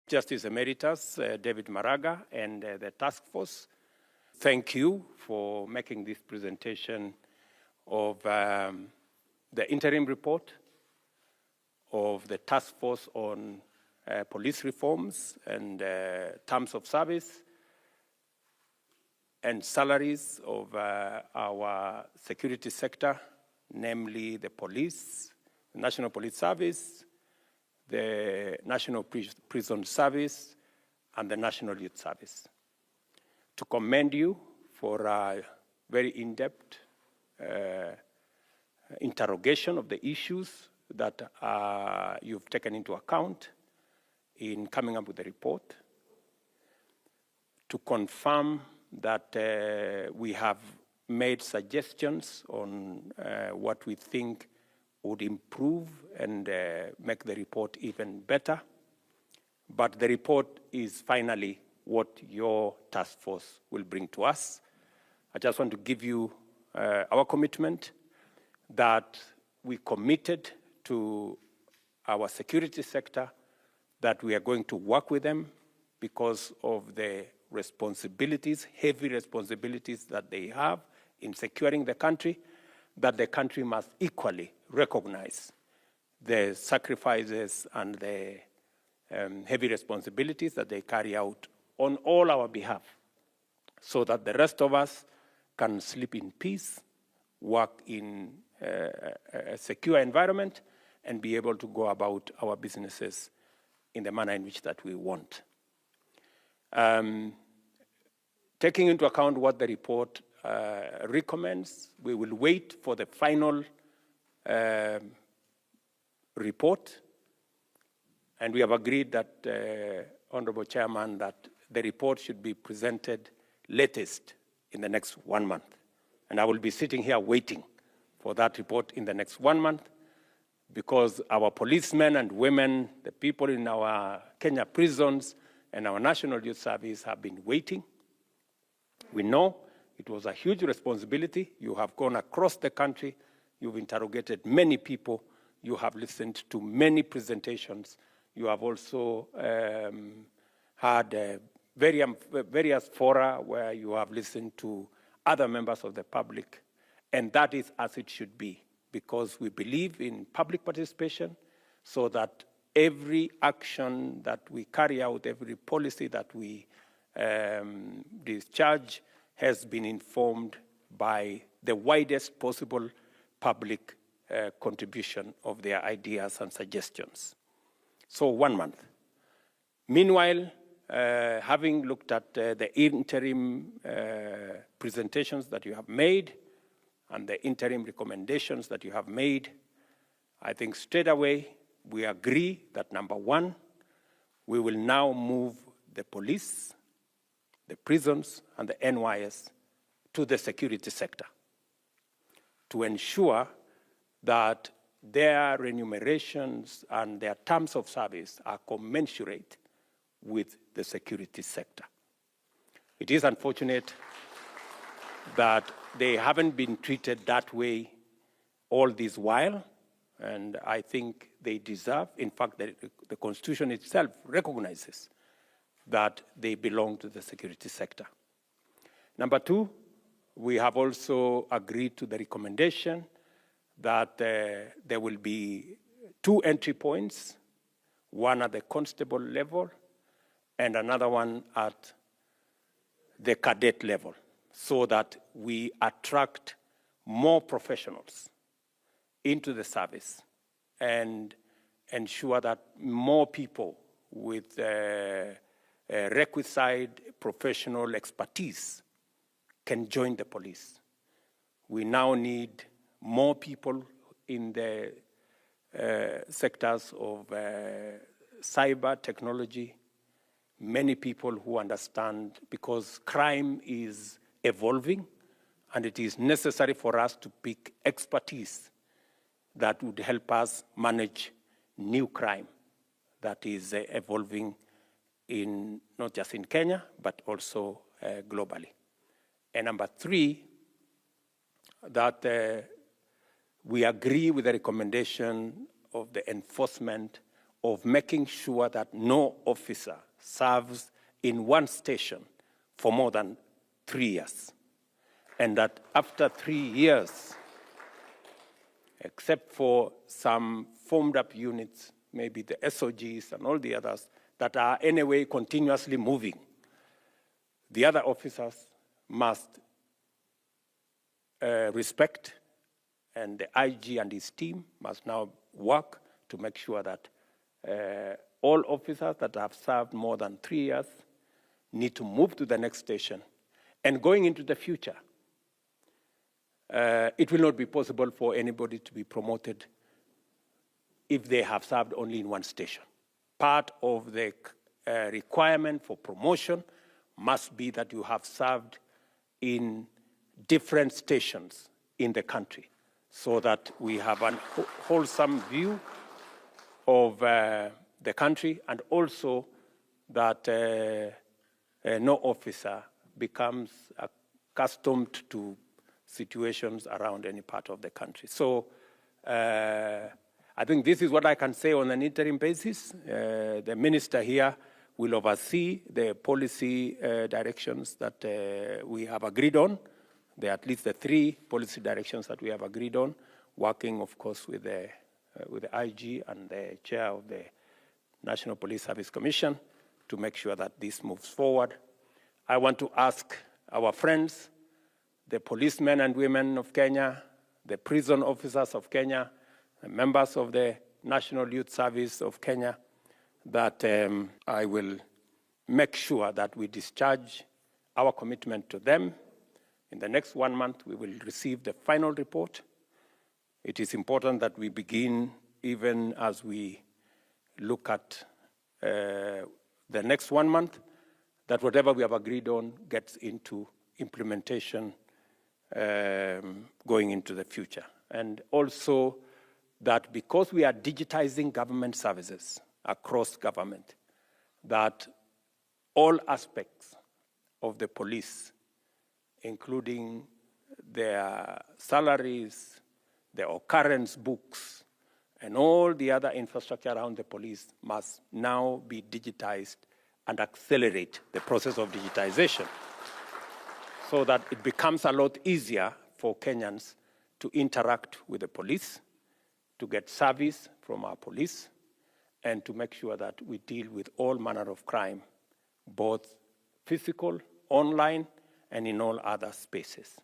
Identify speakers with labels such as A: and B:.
A: Justice Emeritus David Maraga and the task force. Thank you for making this presentation of the interim report of the task force on police reforms and terms of service and salaries of our security sector, namely the police, the National Police Service, the National Prison Service, and the National Youth Service. To commend you for a very in-depth interrogation of the issues that you've taken into account in coming up with the report. To confirm that we have made suggestions on what we think would improve and make the report even better. But the report is finally what your task force will bring to us. I just want to give you our commitment that we committed to our security sector, that we are going to work with them because of the responsibilities, heavy responsibilities that they have in securing the country, that the country must equally recognize the sacrifices and the heavy responsibilities that they carry out on all our behalf, so that the rest of us can sleep in peace, work in a secure environment, and be able to go about our businesses in the manner in which that we want. Taking into account what the report recommends, we will wait for the final report, and we have agreed that, Honorable Chairman, that the report should be presented latest in the next 1 month. And I will be sitting here waiting for that report in the next 1 month, because our policemen and women, the people in our Kenya prisons and our National Youth Service have been waiting. We know it was a huge responsibility. You have gone across the country. You've interrogated many people. You have listened to many presentations. You have also had various fora where you have listened to other members of the public. And that is as it should be, because we believe in public participation, so that every action that we carry out, every policy that we discharge has been informed by the widest possible public contribution of their ideas and suggestions. So 1 month. Meanwhile, having looked at the interim presentations that you have made and the interim recommendations that you have made, I think straight away we agree that, number one, we will now move the police, the prisons, and the NYS to the security sector to ensure that their remunerations and their terms of service are commensurate with the security sector. It is unfortunate that they haven't been treated that way all this while, and I think they deserve, in fact, the Constitution itself recognizes that they belong to the security sector. Number two, we have also agreed to the recommendation that there will be 2 entry points, one at the constable level and another one at the cadet level, so that we attract more professionals into the service and ensure that more people with requisite professional expertise can join the police. We now need more people in the sectors of cyber technology, many people who understand, because crime is evolving and it is necessary for us to pick expertise that would help us manage new crime that is evolving in not just in Kenya, but also globally. And number three, that we agree with the recommendation of the enforcement of making sure that no officer serves in one station for more than 3 years. And that after 3 years, except for some formed up units, maybe the SOGs and all the others, that are anyway continuously moving, the other officers must respect, and the IG and his team must now work to make sure that all officers that have served more than 3 years need to move to the next station. And going into the future, it will not be possible for anybody to be promoted if they have served only in one station. Part of the requirement for promotion must be that you have served in different stations in the country, so that we have a wholesome view of the country, and also that no officer becomes accustomed to situations around any part of the country. So I think this is what I can say on an interim basis. The minister here will oversee the policy directions that we have agreed on. There are at least the 3 policy directions that we have agreed on, working, of course, with the IG and the chair of the National Police Service Commission to make sure that this moves forward. I want to ask our friends, the policemen and women of Kenya, the prison officers of Kenya, the members of the National Youth Service of Kenya, that I will make sure that we discharge our commitment to them. In the next 1 month, we will receive the final report. It is important that we begin, even as we look at the next 1 month, that whatever we have agreed on gets into implementation going into the future. And also that because we are digitizing government services across government, that all aspects of the police, including their salaries, their occurrence books, and all the other infrastructure around the police must now be digitized and accelerate the process of digitization so that it becomes a lot easier for Kenyans to interact with the police, to get service from our police, and to make sure that we deal with all manner of crime, both physical, online, and in all other spaces.